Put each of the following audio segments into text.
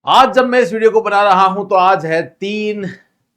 आज जब मैं इस वीडियो को बना रहा हूं तो आज है 3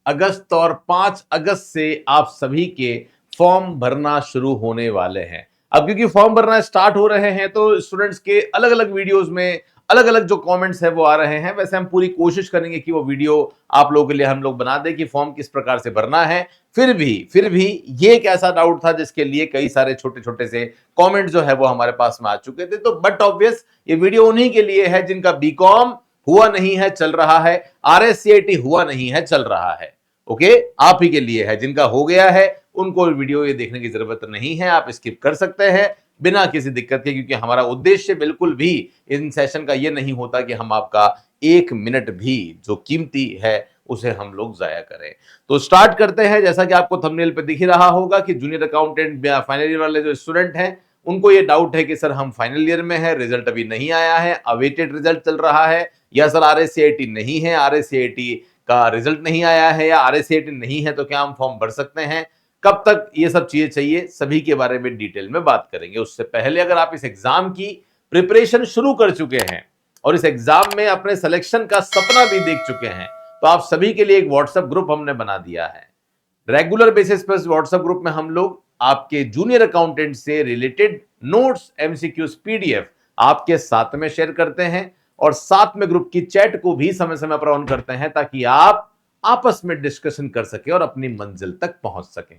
अगस्त और 5 अगस्त से आप सभी के फॉर्म भरना शुरू होने वाले हैं। अब क्योंकि फॉर्म भरना स्टार्ट हो रहे हैं तो स्टूडेंट्स के अलग अलग वीडियोस में अलग अलग जो कमेंट्स है वो आ रहे हैं। वैसे हम पूरी कोशिश करेंगे कि वो वीडियो आप लोगों के लिए हम लोग बना दें कि फॉर्म किस प्रकार से भरना है। फिर भी ये एक ऐसा डाउट था जिसके लिए कई सारे छोटे छोटे से कमेंट जो है वो हमारे पास में आ चुके थे। तो बट ऑब्वियस ये वीडियो उन्हीं के लिए है जिनका बीकॉम हुआ नहीं है, चल रहा है, आरएससीआईटी हुआ नहीं है, चल रहा है। ओके, आप ही के लिए है। जिनका हो गया है उनको वीडियो ये देखने की जरूरत नहीं है, आप स्किप कर सकते हैं बिना किसी दिक्कत के, क्योंकि हमारा उद्देश्य बिल्कुल भी इन सेशन का ये नहीं होता कि हम आपका 1 मिनट भी जो कीमती है उसे हम लोग जाया करें। तो स्टार्ट करते हैं। जैसा कि आपको थंबनेल पे दिख ही रहा होगा कि जूनियर अकाउंटेंट फाइनल ईयर वाले जो स्टूडेंट हैं उनको ये डाउट है कि सर हम फाइनल ईयर में है, रिजल्ट अभी नहीं आया है, अवेटेड रिजल्ट चल रहा है, या सर आरएससीआईटी नहीं है, आरएससीआईटी का रिजल्ट नहीं आया है, या आरएससीआईटी नहीं है तो क्या हम फॉर्म भर सकते हैं, कब तक ये सब चीजें चाहिए, सभी के बारे में डिटेल में बात करेंगे। उससे पहले अगर आप इस एग्जाम की प्रिपरेशन शुरू कर चुके हैं और इस एग्जाम में अपने सिलेक्शन का सपना भी देख चुके हैं तो आप सभी के लिए एक व्हाट्सएप ग्रुप हमने बना दिया है। रेगुलर बेसिस पर व्हाट्सएप ग्रुप में हम लोग आपके जूनियर अकाउंटेंट से रिलेटेड नोट्स, एमसीक्यूज, पीडीएफ आपके साथ में शेयर करते हैं और साथ में ग्रुप की चैट को भी समय समय पर ऑन करते हैं ताकि आप आपस में डिस्कशन कर सके और अपनी मंजिल तक पहुंच सकें।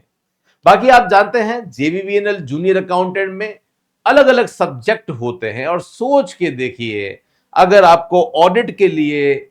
बाकी आप जानते हैं जेवीवीएनएल जूनियर अकाउंटेंट में अलग अलग सब्जेक्ट होते हैं और सोच के देखिए, अगर आपको ऑडिट के लिए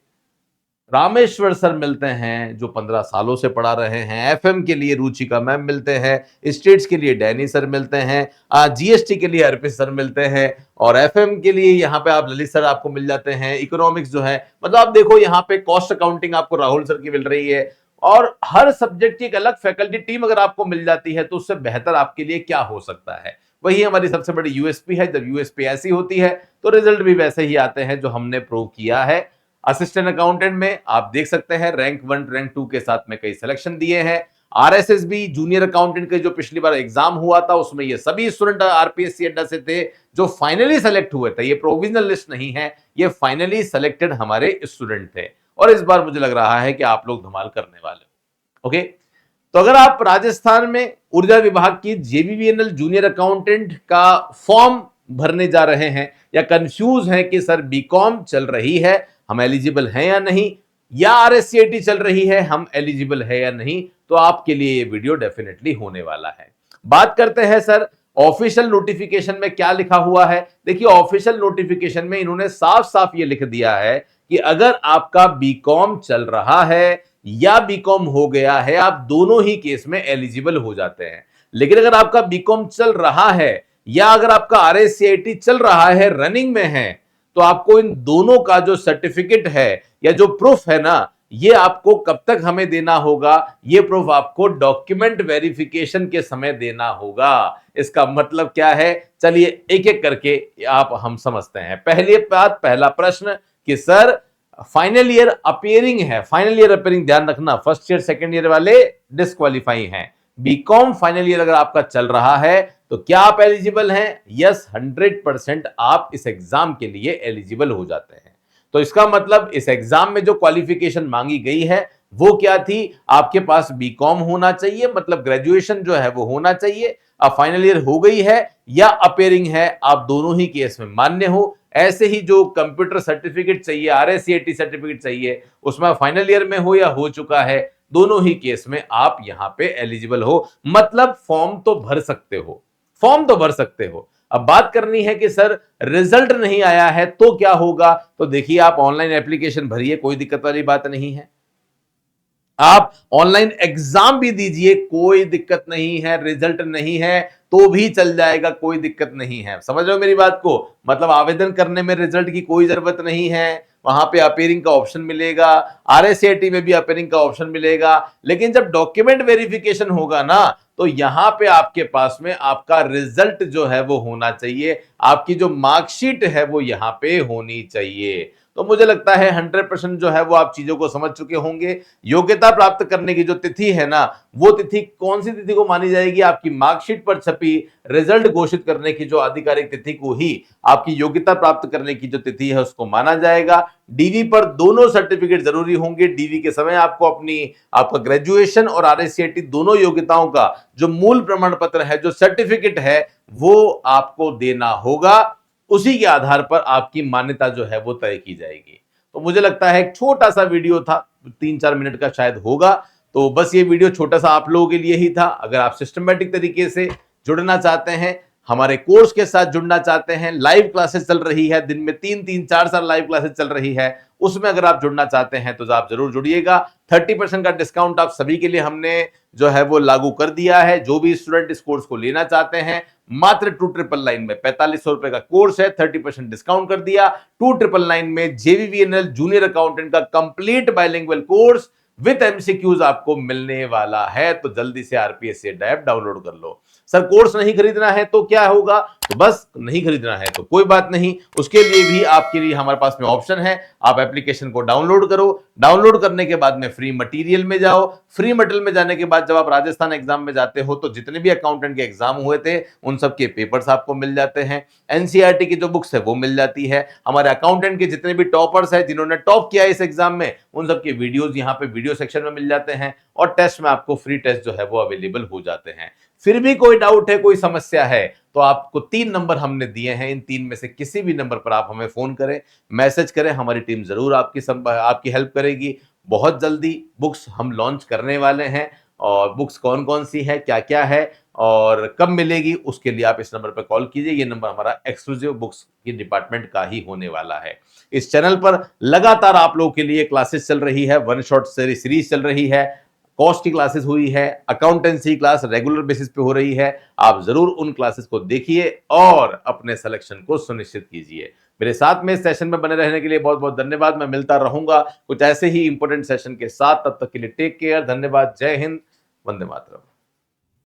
रामेश्वर सर मिलते हैं जो 15 सालों से पढ़ा रहे हैं, एफएम के लिए रुचिका मैम मिलते हैं, स्टेट्स के लिए डैनी सर मिलते हैं, जीएसटी के लिए अर्पित सर मिलते हैं, और एफएम के लिए यहाँ पे आप ललित सर आपको मिल जाते हैं, इकोनॉमिक्स जो है मतलब आप देखो यहाँ पे कॉस्ट अकाउंटिंग आपको राहुल सर की मिल रही है, और हर सब्जेक्ट की एक अलग फैकल्टी टीम अगर आपको मिल जाती है तो उससे बेहतर आपके लिए क्या हो सकता है। वही हमारी सबसे बड़ी यूएसपी है। जब यूएसपी ऐसी होती है तो रिजल्ट भी वैसे ही आते हैं जो हमने प्रूव किया है। असिस्टेंट अकाउंटेंट में आप देख सकते हैं रैंक 1 रैंक 2 के साथ में कई सिलेक्शन दिए हैं। आरएसएसबी जूनियर अकाउंटेंट के जो पिछली बार एग्जाम हुआ था उसमें ये सभी स्टूडेंट आरपीएससी अड्डा से थे जो फाइनली सेलेक्ट हुए थे। ये प्रोविजनल लिस्ट नहीं है, ये फाइनली सेलेक्टेड हमारे स्टूडेंट थे और इस बार मुझे लग रहा है कि आप लोग धमाल करने वाले हो। ओके, तो अगर आप राजस्थान में ऊर्जा विभाग की जेबीवीएनएल जूनियर अकाउंटेंट का फॉर्म भरने जा रहे हैं या कंफ्यूज हैं कि सर बीकॉम चल रही है, हम एलिजिबल हैं या नहीं, या आरएससीआईटी चल रही है, हम एलिजिबल है या नहीं, तो आपके लिए ये वीडियो डेफिनेटली होने वाला है। बात करते हैं सर ऑफिशियल नोटिफिकेशन में क्या लिखा हुआ है। देखिए ऑफिशियल नोटिफिकेशन में इन्होंने साफ साफ ये लिख दिया है कि अगर आपका बीकॉम चल रहा है या बीकॉम हो गया है, आप दोनों ही केस में एलिजिबल हो जाते हैं। लेकिन अगर आपका बीकॉम चल रहा है या अगर आपका आरएससीआईटी चल रहा है, रनिंग में है, तो आपको इन दोनों का जो सर्टिफिकेट है या जो प्रूफ है ना, ये आपको कब तक हमें देना होगा, ये प्रूफ आपको डॉक्यूमेंट वेरिफिकेशन के समय देना होगा। इसका मतलब क्या है, चलिए एक एक करके आप हम समझते हैं। पहली बात, पहला प्रश्न कि सर फाइनल ईयर अपियरिंग है, फाइनल ईयर अपियरिंग ध्यान रखना, फर्स्ट ईयर सेकंड ईयर वाले डिस्क्वालीफाई हैं। बीकॉम फाइनल ईयर अगर आपका चल रहा है तो क्या आप एलिजिबल हैं? यस, 100% आप इस एग्जाम के लिए एलिजिबल हो जाते हैं। तो इसका मतलब इस एग्जाम में जो क्वालिफिकेशन मांगी गई है वो क्या थी, आपके पास बीकॉम होना चाहिए, मतलब ग्रेजुएशन जो है वो होना चाहिए। अब फाइनल ईयर हो गई है या अपेयरिंग है, आप दोनों ही केस में मान्य हो। ऐसे ही जो कंप्यूटर सर्टिफिकेट चाहिए, आरएससीआईटी सर्टिफिकेट चाहिए, उसमें फाइनल ईयर में हो या हो चुका है, दोनों ही केस में आप यहां पे एलिजिबल हो। मतलब फॉर्म तो भर सकते हो, फॉर्म तो भर सकते हो। अब बात करनी है कि सर रिजल्ट नहीं आया है तो क्या होगा। तो देखिए आप ऑनलाइन एप्लीकेशन भरिए, कोई दिक्कत वाली बात नहीं है। आप ऑनलाइन एग्जाम भी दीजिए, कोई दिक्कत नहीं है। रिजल्ट नहीं है तो भी चल जाएगा, कोई दिक्कत नहीं है। समझ रहे हो मेरी बात को? मतलब आवेदन करने में रिजल्ट की कोई जरूरत नहीं है, वहां पे अपेयरिंग का ऑप्शन मिलेगा, आरएससीआईटी में भी अपेयरिंग का ऑप्शन मिलेगा। लेकिन जब डॉक्यूमेंट वेरिफिकेशन होगा ना, तो यहां पे आपके पास में आपका रिजल्ट जो है वो होना चाहिए, आपकी जो मार्कशीट है वो यहां पे होनी चाहिए। तो मुझे लगता है 100% जो है वो आप चीजों को समझ चुके होंगे। योग्यता प्राप्त करने की जो तिथि है ना, वो तिथि कौन सी तिथि को मानी जाएगी? आपकी मार्कशीट पर छपी रिजल्ट घोषित करने की जो आधिकारिक तिथि को ही आपकी योग्यता प्राप्त करने की जो तिथि है उसको माना जाएगा। डीवी पर दोनों सर्टिफिकेट जरूरी होंगे। डीवी के समय आपको आपका ग्रेजुएशन और आरएससीआईटी दोनों योग्यताओं का जो मूल प्रमाण पत्र है, जो सर्टिफिकेट है, वो आपको देना होगा। उसी के आधार पर आपकी मान्यता जो है वो तय की जाएगी। तो मुझे लगता है एक छोटा सा वीडियो था, 3-4 मिनट का शायद होगा। तो बस ये वीडियो छोटा सा आप लोगों के लिए ही था। अगर आप सिस्टमैटिक तरीके से जुड़ना चाहते हैं, हमारे कोर्स के साथ जुड़ना चाहते हैं, लाइव क्लासेस चल रही है, दिन में 3-3, 4 लाइव क्लासेस चल रही है, उसमें अगर आप जुड़ना चाहते हैं तो आप जरूर जुड़िएगा। 30% का डिस्काउंट आप सभी के लिए हमने जो है वो लागू कर दिया है। जो भी स्टूडेंट इस कोर्स को लेना चाहते हैं, मात्र 2999 में 4500 रुपए का कोर्स है, 30% डिस्काउंट कर दिया। 2999 में जेवीवीएनएल जूनियर अकाउंटेंट का complete bilingual course with MCQs आपको मिलने वाला है। तो जल्दी से आरपीएससी ऐप डाउनलोड कर लो। सर कोर्स नहीं खरीदना है तो क्या होगा? तो बस नहीं खरीदना है तो कोई बात नहीं, उसके लिए भी आपके लिए हमारे पास में ऑप्शन है। आप एप्लीकेशन को डाउनलोड करो, डाउनलोड करने के बाद में फ्री मटेरियल में जाओ। फ्री मटेरियल में जाने के बाद जब आप राजस्थान एग्जाम में जाते हो तो जितने भी अकाउंटेंट के एग्जाम हुए थे उन सबके पेपर्स आपको मिल जाते हैं। एनसीईआरटी की जो बुक्स है वो मिल जाती है। हमारे अकाउंटेंट के जितने भी टॉपर्स हैं, जिन्होंने टॉप किया इस एग्जाम में, उन सबके वीडियोस यहाँ पे वीडियो सेक्शन में मिल जाते हैं। और टेस्ट में आपको फ्री टेस्ट जो है वो अवेलेबल हो जाते हैं। फिर भी कोई डाउट है, कोई समस्या है, तो आपको 3 नंबर हमने दिए हैं। इन 3 में से किसी भी नंबर पर आप हमें फोन करें, मैसेज करें, हमारी टीम जरूर आपकी हेल्प करेगी। बहुत जल्दी बुक्स हम लॉन्च करने वाले हैं, और बुक्स कौन कौन सी है, क्या क्या है और कब मिलेगी, उसके लिए आप इस नंबर पर कॉल कीजिए। ये नंबर हमारा एक्सक्लूसिव बुक्स की डिपार्टमेंट का ही होने वाला है। इस चैनल पर लगातार आप लोगों के लिए क्लासेस चल रही है, वन शॉट सीरीज चल रही है, कॉस्ट की क्लासेस हुई है, अकाउंटेंसी क्लास रेगुलर बेसिस पे हो रही है। आप जरूर उन क्लासेस को देखिए और अपने सिलेक्शन को सुनिश्चित कीजिए। मेरे साथ में इस सेशन में बने रहने के लिए बहुत बहुत धन्यवाद। मैं मिलता रहूंगा कुछ ऐसे ही इंपॉर्टेंट सेशन के साथ। तब तक के लिए टेक केयर, धन्यवाद, जय हिंद, वंदे मातरम।